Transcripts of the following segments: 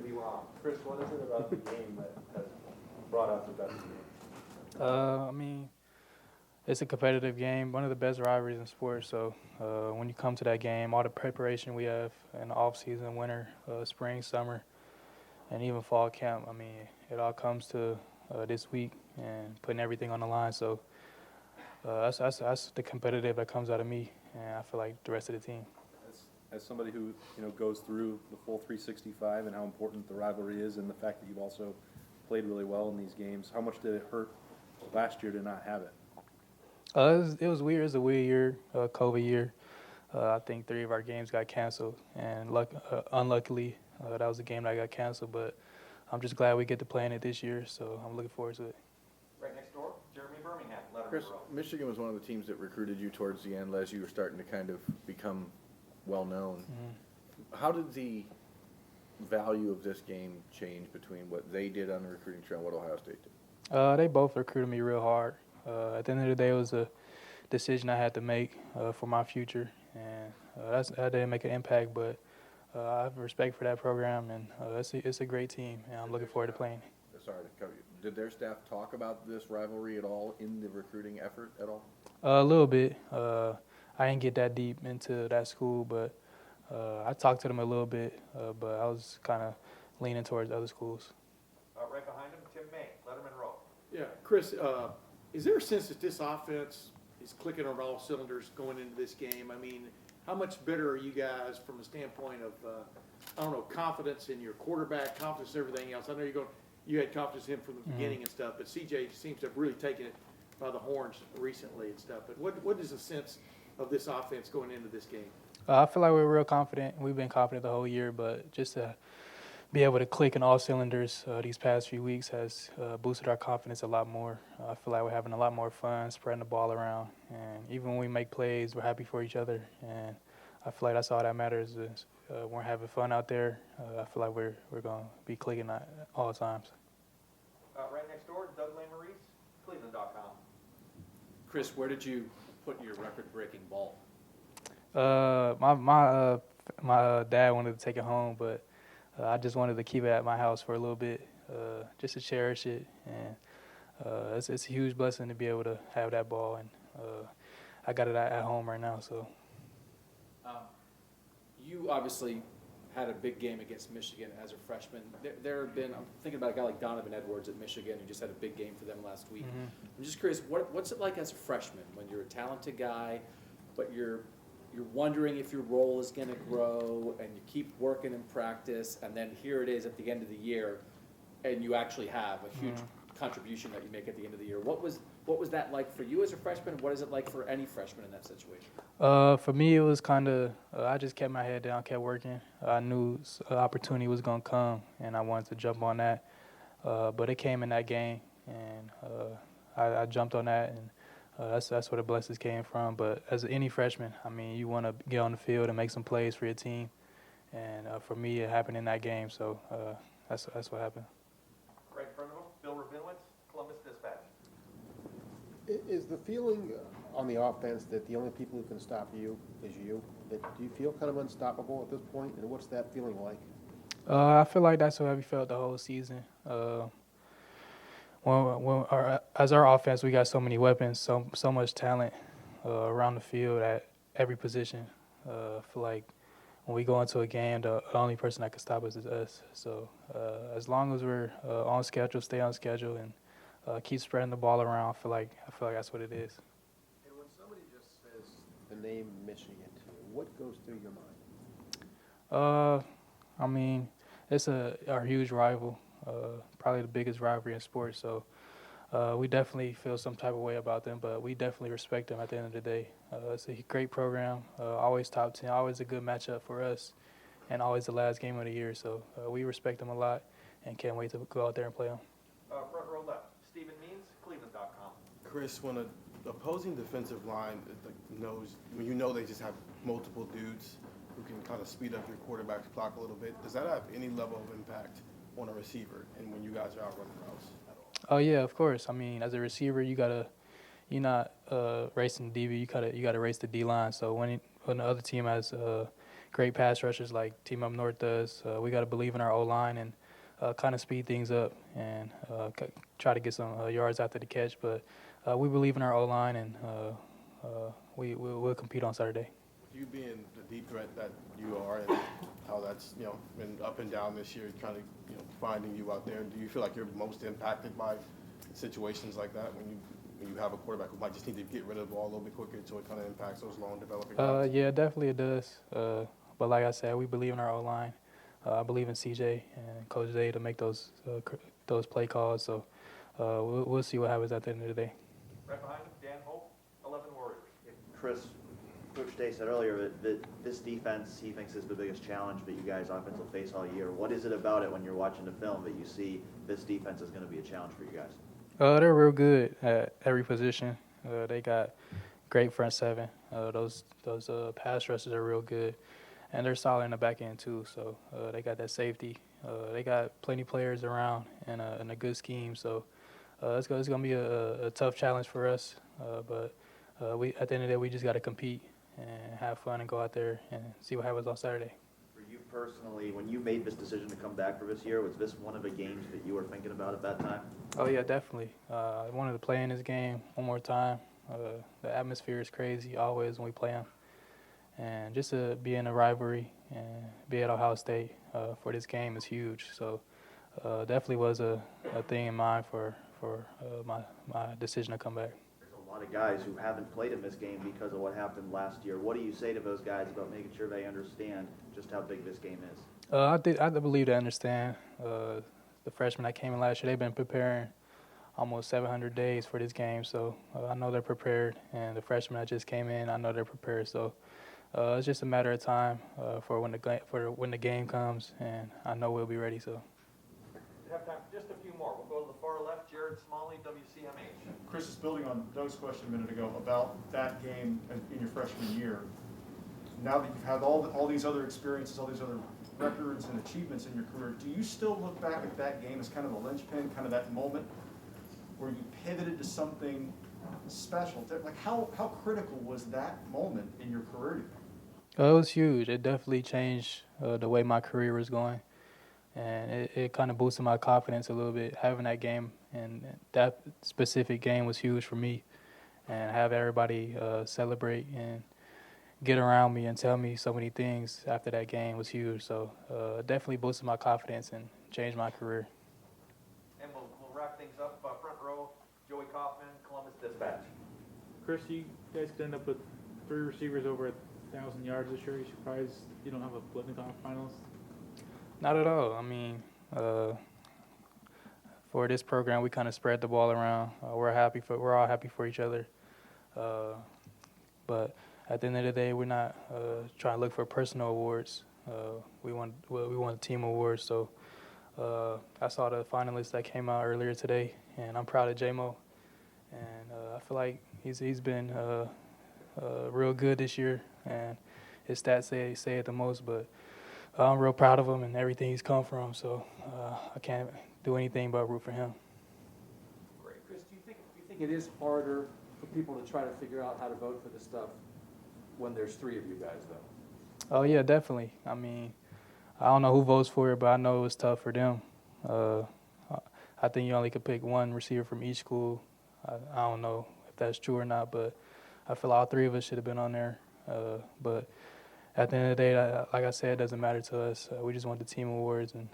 Be wrong. Chris, what is it about the game that has brought out the best in you? I mean, it's a competitive game, one of the best rivalries in sports. So when you come to that game, all the preparation we have in the off season, winter, spring, summer, and even fall camp. I mean, it all comes to this week and putting everything on the line. So that's the competitive that comes out of me, and I feel like the rest of the team. As somebody who goes through the full 365 and how important the rivalry is, and the fact that you've also played really well in these games, how much did it hurt last year to not have it? It was weird. It was a weird year, COVID year. I think 3 of our games got canceled, and unluckily, that was the game that got canceled. But I'm just glad we get to play in it this year, so I'm looking forward to it. Right next door, Jeremy Birmingham, Letterman Chris, Row. Michigan was one of the teams that recruited you towards the end as you were starting to kind of become well-known. Mm-hmm. How did the value of this game change between what they did on the recruiting trail and what Ohio State did? They both recruited me real hard. At the end of the day, it was a decision I had to make for my future, and I didn't make an impact, but I have respect for that program, and it's a great team, and I'm looking forward to playing. Sorry to cover you. Did their staff talk about this rivalry at all in the recruiting effort at all? A little bit. I didn't get that deep into that school, but I talked to them a little bit, but I was kind of leaning towards other schools. Right behind him, Tim May, Letterman Row. Yeah, Chris, is there a sense that this offense is clicking on all cylinders going into this game? I mean, how much better are you guys from a standpoint of, I don't know, confidence in your quarterback, confidence in everything else? I know you had confidence in him from the beginning and stuff, but CJ seems to have really taken it by the horns recently and stuff. But what is the sense of this offense going into this game? I feel like we're real confident. We've been confident the whole year, but just to be able to click in all cylinders these past few weeks has boosted our confidence a lot more. I feel like we're having a lot more fun spreading the ball around, and even when we make plays, we're happy for each other, and I feel like that's all that matters is we're having fun out there. I feel like we're going to be clicking at all times. Right next door, Doug Maurice, Cleveland.com. Chris, where did you put your record-breaking ball? My dad wanted to take it home, but I just wanted to keep it at my house for a little bit, just to cherish it. And it's a huge blessing to be able to have that ball, and I got it at home right now. So You obviously had a big game against Michigan as a freshman. There have been, I'm thinking about a guy like Donovan Edwards at Michigan who just had a big game for them last week. Mm-hmm. I'm just curious, what's it like as a freshman when you're a talented guy, but you're wondering if your role is going to grow, and you keep working in practice, and then here it is at the end of the year, and you actually have a huge contribution that you make at the end of the year. What was that like for you as a freshman? What is it like for any freshman in that situation? for me, it was kind of I just kept my head down, kept working. I knew an opportunity was going to come, and I wanted to jump on that. But it came in that game, and I jumped on that, and that's where the blessings came from. But as any freshman, I mean, you want to get on the field and make some plays for your team. And for me, it happened in that game, so that's what happened. Right in front of him, Bill Rabinowitz, Columbus Dispatch. Is the feeling on the offense that the only people who can stop you is you? Do you feel kind of unstoppable at this point, and what's that feeling like? I feel like that's how we felt the whole season. As our offense, we got so many weapons, so much talent around the field at every position. I feel like when we go into a game, the only person that can stop us is us. So as long as we're on schedule, stay on schedule, and keep spreading the ball around, I feel like that's what it is. And when somebody just says the name Michigan to you, what goes through your mind? I mean, it's our huge rival, probably the biggest rivalry in sports. So we definitely feel some type of way about them, but we definitely respect them at the end of the day. It's a great program, always top 10, always a good matchup for us, and always the last game of the year. So we respect them a lot and can't wait to go out there and play them. Front row left, Stephen Means, Cleveland.com. Chris, when an opposing defensive line knows, when you know they just have multiple dudes who can kind of speed up your quarterback's clock a little bit, does that have any level of impact on a receiver and when you guys are out running routes at all? Oh yeah, of course. I mean, as a receiver, you're not racing the DB. You gotta race the D line. So when the other team has great pass rushers like Team Up North does. We got to believe in our O-line and kind of speed things up and try to get some yards after the catch. But we believe in our O-line, and we'll compete on Saturday. You being the deep threat that you are, and how that's, you know, been up and down this year, kind of, you know, finding you out there, do you feel like you're most impacted by situations like that when you have a quarterback who might just need to get rid of the ball a little bit quicker, so it kind of impacts those long developing routes? Yeah, definitely it does. But like I said, we believe in our O-line. I believe in CJ and Coach Zay to make those play calls. So we'll see what happens at the end of the day. Right behind him, Dan Hope, 11 Warriors. Chris, Coach Day said earlier that this defense he thinks is the biggest challenge that you guys offense will face all year. What is it about it when you're watching the film that you see this defense is going to be a challenge for you guys? They're real good at every position. They got great front seven. Those pass rushers are real good, and they're solid in the back end too. So they got that safety. They got plenty of players around and a good scheme. So it's going to be a tough challenge for us. But we at the end of the day, we just got to compete and have fun and go out there and see what happens on Saturday. For you personally, when you made this decision to come back for this year, was this one of the games that you were thinking about at that time? Oh, yeah, definitely. I wanted to play in this game one more time. The atmosphere is crazy always when we play them. And just to be in a rivalry and be at Ohio State for this game is huge. So definitely was a thing in mind for my decision to come back. There's a lot of guys who haven't played in this game because of what happened last year. What do you say to those guys about making sure they understand just how big this game is? I believe they understand. The freshmen that came in last year, they've been preparing almost 700 days for this game, so I know they're prepared. And the freshmen that just came in, I know they're prepared. So it's just a matter of time for when the game comes, and I know we'll be ready. So. We have time for just a few more. We'll go to the far left, Jared Smalley, WCMH. Chris is building on Doug's question a minute ago about that game in your freshman year. Now that you've had all these other experiences, all these other records and achievements in your career, do you still look back at that game as kind of a linchpin, kind of that moment where you pivoted to something special? Like how critical was that moment in your career? It was huge. It definitely changed the way my career was going. And it kind of boosted my confidence a little bit. Having that game and that specific game was huge for me. And have everybody celebrate and get around me and tell me so many things after that game was huge. So it definitely boosted my confidence and changed my career. And we'll wrap things up. Front row, Joey Kaufman, Columbus Dispatch. Chris, you guys could end up with 3 receivers over 1,000 yards this year. You surprised you don't have a Blitnikoff finalist? Not at all. I mean, for this program, we kind of spread the ball around. We're all happy for each other. But at the end of the day, we're not trying to look for personal awards. We want a team award. So I saw the finalists that came out earlier today, and I'm proud of J-Mo. And I feel like he's been real good this year, and his stats say it the most. But I'm real proud of him and everything he's come from. So I can't do anything but root for him. Great. Chris, do you think it is harder for people to try to figure out how to vote for this stuff when there's 3 of you guys, though? Oh, yeah, definitely. I mean, I don't know who votes for it, but I know it was tough for them. I think you only could pick 1 receiver from each school. I don't know if that's true or not, but I feel all 3 of us should have been on there. But at the end of the day, like I said, it doesn't matter to us. We just want the team awards, and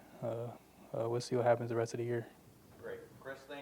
we'll see what happens the rest of the year. Great. Chris, thank you.